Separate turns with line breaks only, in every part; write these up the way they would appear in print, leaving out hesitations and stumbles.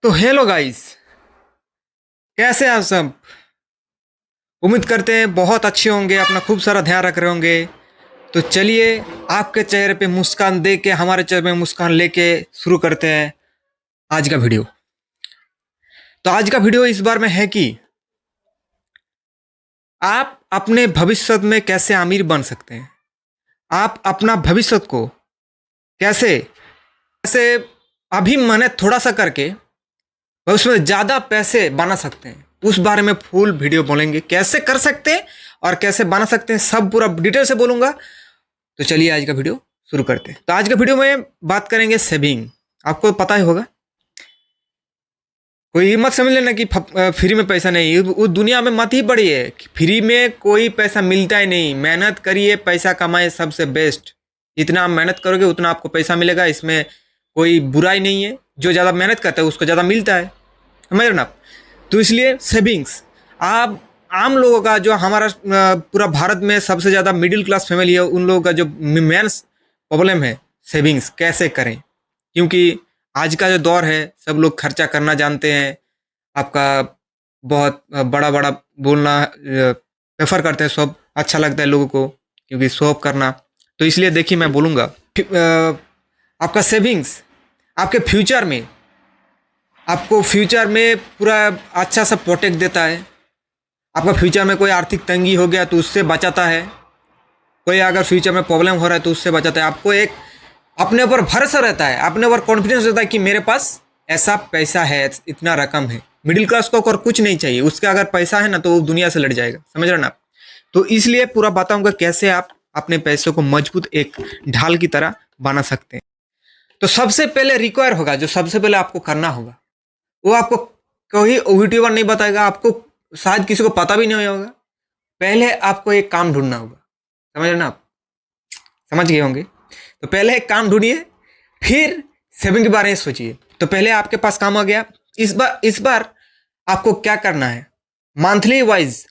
तो hello guys, कैसे हैं आप सब। उम्मीद करते हैं बहुत अच्छे होंगे, अपना खूब सारा ध्यान रख रहे होंगे। तो चलिए, आपके चेहरे पे मुस्कान दे के हमारे चेहरे पे मुस्कान लेके शुरू करते हैं आज का वीडियो। तो आज का वीडियो इस बार में है कि आप अपने भविष्य में कैसे अमीर बन सकते हैं। आप अपना भविष्य को कैसे कैसे अभी मेहनत थोड़ा सा करके भविष्य में ज़्यादा पैसे बना सकते हैं, उस बारे में फुल वीडियो बोलेंगे। कैसे कर सकते हैं और कैसे बना सकते हैं, सब पूरा डिटेल से बोलूँगा। तो चलिए आज का वीडियो शुरू करते हैं। तो आज के वीडियो में बात करेंगे सेविंग। आपको पता ही होगा, कोई मत समझ लेना कि फ्री में पैसा नहीं। उस दुनिया में मत ही पड़िए, फ्री में कोई पैसा मिलता ही नहीं। मेहनत करिए, पैसा कमाए, सबसे बेस्ट। जितना आप मेहनत करोगे उतना आपको पैसा मिलेगा, इसमें कोई बुराई नहीं है। जो ज़्यादा मेहनत करता है उसको ज़्यादा मिलता है, समझ रहे ना आप। तो इसलिए सेविंग्स, आप आम लोगों का, जो हमारा पूरा भारत में सबसे ज़्यादा मिडिल क्लास फैमिली है, उन लोगों का जो मेन प्रॉब्लम है सेविंग्स कैसे करें। क्योंकि आज का जो दौर है, सब लोग खर्चा करना जानते हैं। आपका बहुत बड़ा बड़ा बोलना प्रेफर करते हैं, सब अच्छा लगता है लोगों को, क्योंकि शो ऑफ करना। तो इसलिए देखिए, मैं बोलूँगा आपका सेविंग्स आपके फ्यूचर में, आपको फ्यूचर में पूरा अच्छा सा प्रोटेक्ट देता है। आपका फ्यूचर में कोई आर्थिक तंगी हो गया तो उससे बचाता है। कोई अगर फ्यूचर में प्रॉब्लम हो रहा है तो उससे बचाता है। आपको एक अपने ऊपर भरोसा रहता है, अपने ऊपर कॉन्फिडेंस रहता है कि मेरे पास ऐसा पैसा है, इतना रकम है। मिडिल क्लास को और कुछ नहीं चाहिए, उसका अगर पैसा है ना तो वो दुनिया से लड़ जाएगा, समझ रहे ना आप। तो इसलिए पूरा बताऊंगा कैसे आप अपने पैसों को मजबूत एक ढाल की तरह बना सकते हैं। तो सबसे पहले रिक्वायर होगा, जो सबसे पहले आपको करना होगा, वो आपको कोई यूट्यूबर नहीं बताएगा, आपको शायद किसी को पता भी नहीं होगा। पहले आपको एक काम ढूंढना होगा, समझ रहे ना आप, समझ गए होंगे। तो पहले एक काम ढूंढिए, फिर सेविंग के बारे में सोचिए। तो पहले आपके पास काम आ गया। इस बार आपको क्या करना है, मंथली वाइज,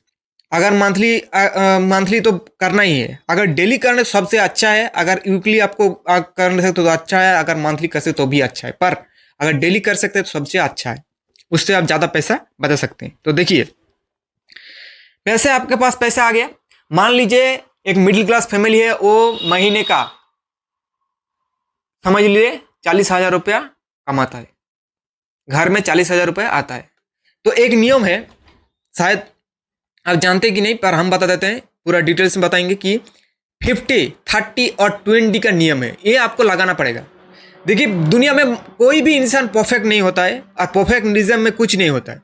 अगर मंथली तो करना ही है। अगर डेली करने तो सबसे अच्छा है, अगर वीकली आपको करने से तो अच्छा है, अगर मंथली कर सकते तो भी अच्छा है। पर अगर डेली कर सकते हैं तो सबसे अच्छा है, उससे आप ज़्यादा पैसा बचा सकते हैं। तो देखिए, पैसे आपके पास पैसा आ गया। मान लीजिए एक मिडिल क्लास फैमिली है, वो महीने का समझ लीजिए 40,000 रुपया कमाता है, घर में 40,000 रुपया आता है। तो एक नियम है, शायद आप जानते कि नहीं, पर हम बता देते हैं, पूरा डिटेल्स में बताएंगे कि 50, 30 और 20 का नियम है। ये आपको लगाना पड़ेगा। देखिए, दुनिया में कोई भी इंसान परफेक्ट नहीं होता है, और परफेक्शनिज्म में कुछ नहीं होता है।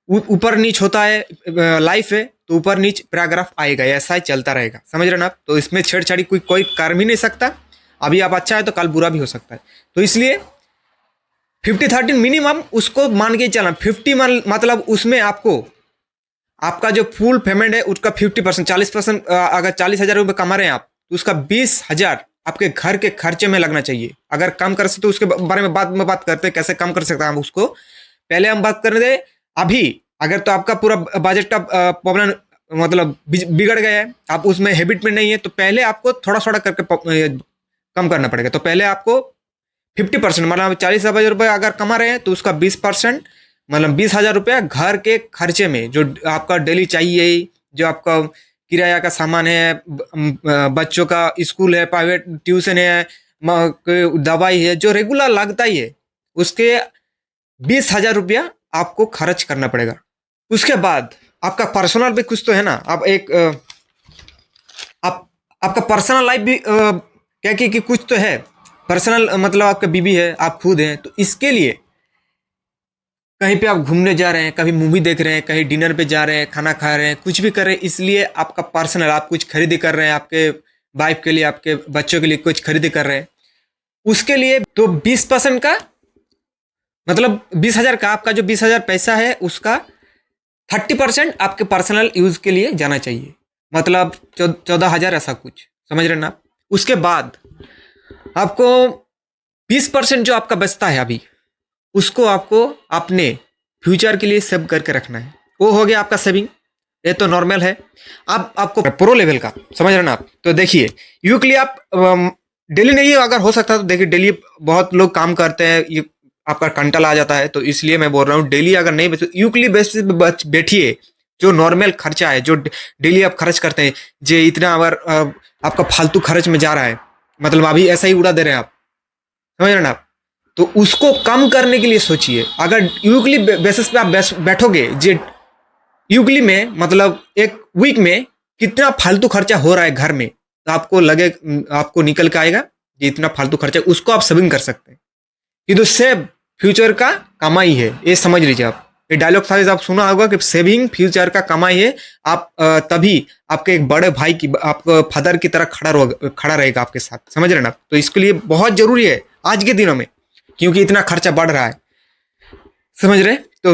ऊपर नीच होता है, लाइफ है तो ऊपर नीच पैराग्राफ आएगा, ऐसा ही चलता रहेगा, समझ रहे ना आप। तो इसमें छेड़छाड़ी कोई कर भी नहीं सकता। अभी आप अच्छा है तो कल बुरा भी हो सकता है। तो इसलिए 50-30 मिनिमम उसको मान के चलना। 50 मतलब उसमें आपको आपका जो फुल पेमेंट है उसका 50%, 40%, अगर 40,000 रुपये कमा रहे हैं आप, तो उसका 20,000 आपके घर के खर्चे में लगना चाहिए। अगर कम कर सकते तो उसके बारे में बाद में बात करते हैं, कैसे कम कर सकते हैं हम उसको। पहले हम बात कर रहे थे अभी। अगर तो आपका पूरा बजट का प्रॉब्लम मतलब बिगड़ गया है, आप उसमें हैबिट में नहीं है, तो पहले आपको थोड़ा थोड़ा करके कम करना पड़ेगा। तो पहले आपको 50%, मतलब 40,000 रुपये अगर कमा रहे हैं तो उसका 20%, मतलब 20,000 रुपया घर के खर्चे में, जो आपका डेली चाहिए, जो आपका किराया का सामान है, बच्चों का स्कूल है, प्राइवेट ट्यूशन है, दवाई है, जो रेगुलर लगता ही है, उसके 20,000 रुपया आपको खर्च करना पड़ेगा। उसके बाद आपका पर्सनल भी कुछ तो है ना। आप एक आप आपका पर्सनल लाइफ भी क्या कि कुछ तो है। पर्सनल मतलब आपका बीवी है, आप खुद हैं। तो इसके लिए कहीं पे आप घूमने जा रहे हैं, कभी मूवी देख रहे हैं, कहीं डिनर पे जा रहे हैं, खाना खा रहे हैं, कुछ भी कर रहे हैं, इसलिए आपका पर्सनल, आप कुछ खरीदी कर रहे हैं, आपके वाइफ के लिए, आपके बच्चों के लिए कुछ खरीदी कर रहे हैं, उसके लिए तो 20% का, मतलब 20,000 का, आपका जो 20,000 पैसा है उसका 30% आपके पर्सनल यूज के लिए जाना चाहिए। मतलब 14,000 ऐसा कुछ, समझ रहे ना आप। उसके बाद आपको 20% जो आपका बचता है अभी, उसको आपको अपने फ्यूचर के लिए सेव करके रखना है। वो हो गया आपका सेविंग। ये तो नॉर्मल है। अब आपको प्रो लेवल का, समझ रहे ना आप। तो देखिए, वीकली आप डेली नहीं, अगर हो सकता तो देखिए, डेली बहुत लोग काम करते हैं, ये आपका कंटल आ जाता है। तो इसलिए मैं बोल रहा हूँ डेली अगर नहीं बचे, वीकली बेसिस पे बैठिए। जो नॉर्मल खर्चा है, जो डेली आप खर्च करते हैं, जो इतना अगर आपका फालतू खर्च में जा रहा है, मतलब अभी ऐसा ही उड़ा दे रहे हैं आप, समझ रहे हैं ना आप, तो उसको कम करने के लिए सोचिए। अगर वीकली बेसिस पे आप बैठोगे, जे वीकली में मतलब एक वीक में कितना फालतू खर्चा हो रहा है घर में, तो आपको लगे, आपको निकल के आएगा कि इतना फालतू खर्चा, उसको आप सेविंग कर सकते हैं। ये तो सेव फ्यूचर का कमाई है, ये समझ लीजिए आप। ये डायलॉग साइज आप सुना होगा कि सेविंग फ्यूचर का कमाई है। आप तभी आपके एक बड़े भाई की, आपको फादर की तरह खड़ा रहेगा आपके साथ, समझ रहे ना। तो इसके लिए बहुत जरूरी है आज के दिनों में, क्योंकि इतना खर्चा बढ़ रहा है, समझ रहे। तो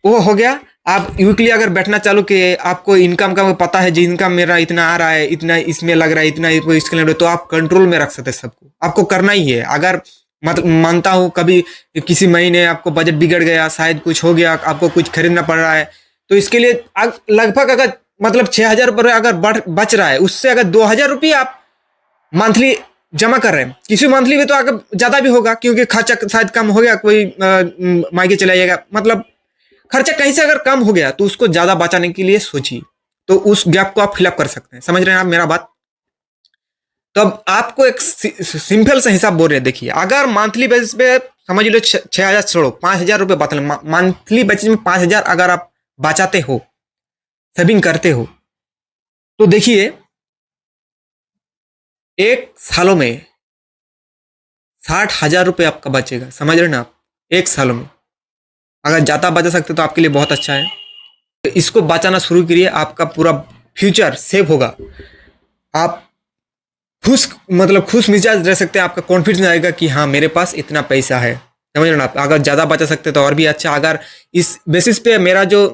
वो हो गया। आप वीकली अगर बैठना चालू कि आपको इनकम का पता है, जी इनकम मेरा इतना आ रहा है, इतना इसमें लग रहा है, इतना इसके लिए, तो आप कंट्रोल में रख सकते हैं सबको। आपको करना ही है। अगर मतलब मानता हूँ कभी किसी महीने आपको बजट बिगड़ गया, शायद कुछ हो गया, आपको कुछ खरीदना पड़ रहा है, तो इसके लिए लगभग अगर मतलब 6,000 रुपये अगर बच रहा है, उससे अगर 2,000 रुपये आप मंथली जमा कर रहे हैं, किसी मंथली में तो आगे ज्यादा भी होगा, क्योंकि खर्चा शायद कम हो गया, कोई मायके चला जाएगा, मतलब खर्चा कहीं से अगर कम हो गया तो उसको ज्यादा बचाने के लिए सोचिए। तो उस गैप को आप फिलअप कर सकते हैं, समझ रहे हैं आप मेरा बात। तो अब आपको एक सिंपल सा हिसाब बोल रहे हैं, देखिए अगर मंथली बेसिस पे समझ लो 6,000 छोड़ो, 5,000 रुपये बता, मंथली बेसिस में 5,000 अगर आप बचाते हो, सेविंग करते हो, तो देखिए एक सालों में 60,000 रुपये आपका बचेगा, समझ रहे ना आप। एक सालों में अगर ज़्यादा बचा सकते तो आपके लिए बहुत अच्छा है। तो इसको बचाना शुरू करिए, आपका पूरा फ्यूचर सेव होगा। आप खुश, मतलब खुश मिजाज रह सकते हैं, आपका कॉन्फिडेंस आएगा कि हाँ मेरे पास इतना पैसा है, समझ रहे ना आप। अगर ज़्यादा बचा सकते तो और भी अच्छा। अगर इस बेसिस पे मेरा जो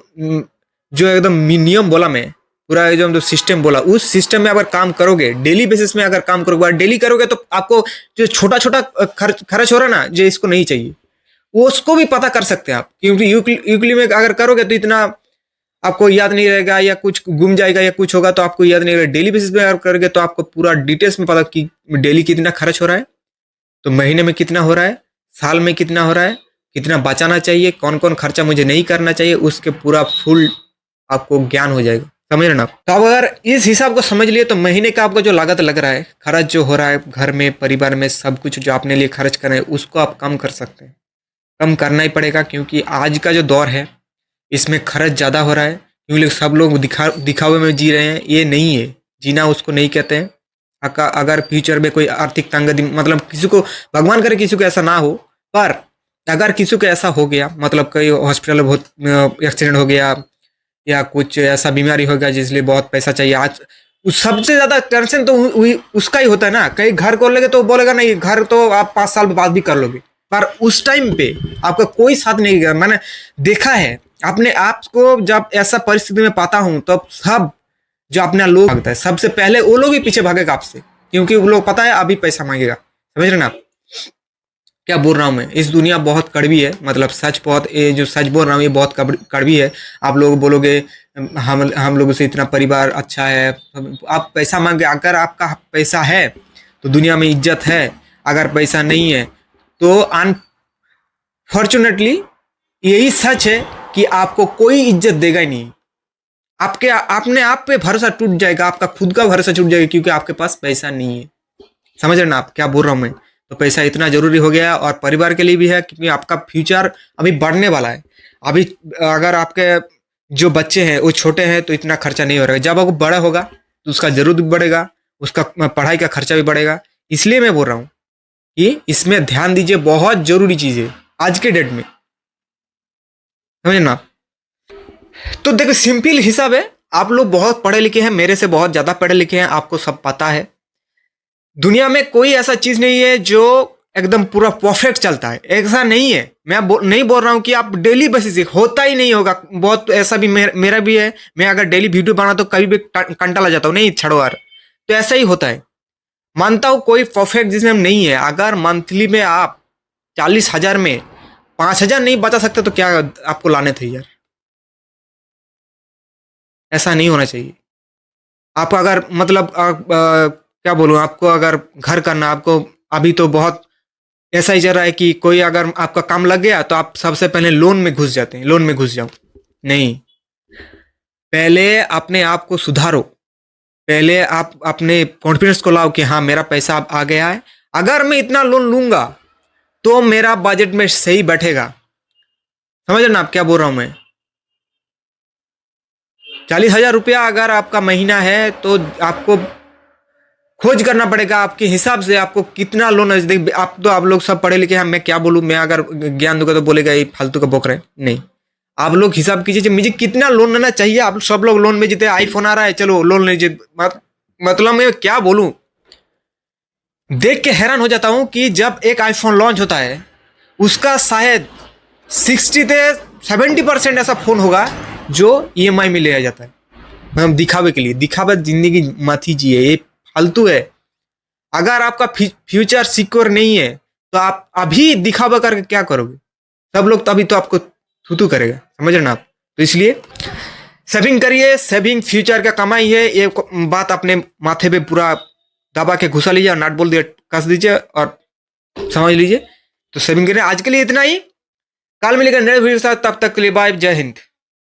एकदम नियम बोला, मैं पूरा एकदम जो सिस्टम बोला, उस सिस्टम में अगर काम करोगे, डेली बेसिस में अगर काम करोगे, डेली करोगे, तो आपको जो छोटा छोटा खर्च हो रहा है ना, जो इसको नहीं चाहिए, वो उसको भी पता कर सकते हैं आप। क्योंकि यूकली में अगर करोगे तो इतना आपको याद नहीं रहेगा, या कुछ गुम जाएगा, या कुछ होगा तो आपको याद नहीं रहेगा। डेली बेसिस पे अगर करोगे तो आपको पूरा डिटेल्स में पता कि डेली कितना खर्च हो रहा है, तो महीने में कितना हो रहा है, साल में कितना हो रहा है, कितना बचाना चाहिए, कौन कौन खर्चा मुझे नहीं करना चाहिए, उसके पूरा फुल आपको ज्ञान हो जाएगा, समझ रहे ना आप। तो अब अगर इस हिसाब को समझ लिए तो महीने का आपको जो लागत लग रहा है, खर्च जो हो रहा है घर में, परिवार में, सब कुछ जो अपने लिए खर्च कर रहे हैं, उसको आप कम कर सकते हैं। कम करना ही पड़ेगा, क्योंकि आज का जो दौर है इसमें खर्च ज़्यादा हो रहा है, क्योंकि सब लोग दिखावे में जी रहे हैं। ये नहीं है जीना, उसको नहीं कहते हैं। अगर फ्यूचर में कोई आर्थिक तंगी, मतलब किसी को, भगवान करे किसी को ऐसा ना हो, पर अगर किसी को ऐसा हो गया, मतलब कोई हॉस्पिटल में बहुत एक्सीडेंट हो गया, या कुछ ऐसा बीमारी हो गया जिसलिए बहुत पैसा चाहिए, आज उस सबसे ज्यादा टेंशन तो उसका ही होता है ना। कहीं घर को लेगे तो बोलेगा नहीं, घर तो आप 5 साल बाद भी कर लोगे, पर उस टाइम पे आपका कोई साथ नहीं देगा। मैंने देखा है अपने आप को, जब ऐसा परिस्थिति में पाता हूं, तब सब जो अपना लोग भागता है, सबसे पहले वो लोग ही पीछे भागेगा आपसे, क्योंकि वो लोग पता है अभी पैसा मांगेगा, समझ रहे ना आप क्या बोल रहा हूँ मैं। इस दुनिया बहुत कड़वी है, मतलब सच बहुत, ये जो सच बोल रहा हूँ ये बहुत कड़वी है। आप लोग बोलोगे हम लोगों से इतना परिवार अच्छा है, आप पैसा मांगे, अगर आपका पैसा है तो दुनिया में इज्जत है, अगर पैसा नहीं है तो अनफॉर्चुनेटली यही सच है कि आपको कोई इज्जत देगा ही नहीं। आपके अपने आप पे भरोसा टूट जाएगा, आपका खुद का भरोसा टूट जाएगा, क्योंकि आपके पास पैसा नहीं है, समझ रहे ना आप क्या बोल रहा हूँ मैं। तो पैसा इतना जरूरी हो गया है, और परिवार के लिए भी है, क्योंकि आपका फ्यूचर अभी बढ़ने वाला है। अभी अगर आपके जो बच्चे हैं वो छोटे हैं तो इतना खर्चा नहीं हो रहा है, जब वो बड़ा होगा तो उसका जरूरत भी बढ़ेगा, उसका पढ़ाई का खर्चा भी बढ़ेगा। इसलिए मैं बोल रहा हूँ कि इसमें ध्यान दीजिए, बहुत जरूरी चीज है आज के डेट में, समझे ना। तो देखो सिंपल हिसाब है, आप लोग बहुत पढ़े लिखे हैं, मेरे से बहुत ज्यादा पढ़े लिखे हैं, आपको सब पता है। दुनिया में कोई ऐसा चीज नहीं है जो एकदम पूरा परफेक्ट चलता है, ऐसा नहीं है। मैं नहीं बोल रहा हूं कि आप डेली बेसिस से, होता ही नहीं होगा, बहुत ऐसा भी मेरा भी है। मैं अगर डेली वीडियो बना तो कभी भी कंटाल आ जाता हूँ, नहीं छोड़ो यार, तो ऐसा ही होता है। मानता हूं कोई परफेक्ट जिसमें नहीं है। अगर मंथली में आप 40,000 में 5,000 नहीं बचा सकते तो क्या आपको लाने थे यार, ऐसा नहीं होना चाहिए। आपको अगर मतलब क्या बोलूँ, आपको अगर घर करना, आपको अभी तो बहुत ऐसा ही चल रहा है कि कोई अगर आपका काम लग गया तो आप सबसे पहले लोन में घुस जाते हैं, लोन में घुस जाओ। नहीं, पहले अपने आप को सुधारो, पहले आप अपने कॉन्फिडेंस को लाओ कि हाँ मेरा पैसा अब आ गया है, अगर मैं इतना लोन लूंगा तो मेरा बजट में सही बैठेगा। समझ रहे ना आप क्या बोल रहा हूं मैं? 40,000 रुपया अगर आपका महीना है तो आपको खोज करना पड़ेगा आपके हिसाब से आपको कितना लोन है। देख आप लोग सब पढ़े लिखे हैं, मैं क्या बोलूँ, मैं अगर ज्ञान दूंगा तो बोलेगा ये फालतू का बोक रहे हैं। नहीं, आप लोग हिसाब कीजिए मुझे कितना लोन लेना चाहिए। आप सब लोग लोन में जीते, आईफोन आ रहा है चलो लोन लीजिए। मतलब मैं क्या बोलूं, देख के हैरान हो जाता हूं कि जब एक आईफोन लॉन्च होता है उसका शायद 60 से 70% ऐसा फोन होगा जो ईएमआई में लिया जाता है, मतलब दिखावे के लिए। दिखावा जिंदगी मत ही जिए, ये फालतू है। अगर आपका फ्यूचर सिक्योर नहीं है तो आप अभी दिखावा करके क्या करोगे? सब लोग तभी तो आपको थूथू करेगा। समझ रहे ना आप? तो इसलिए सेविंग करिए, सेविंग फ्यूचर का कमाई है। ये बात अपने माथे पे पूरा दबा के घुसा लीजिए और नाट बोल दिए कस दीजिए और समझ लीजिए। तो सेविंग करिए। आज के लिए इतना ही, कल मिलेगा नए वीडियो के साथ, तब तक के लिए बाय, जय हिंद।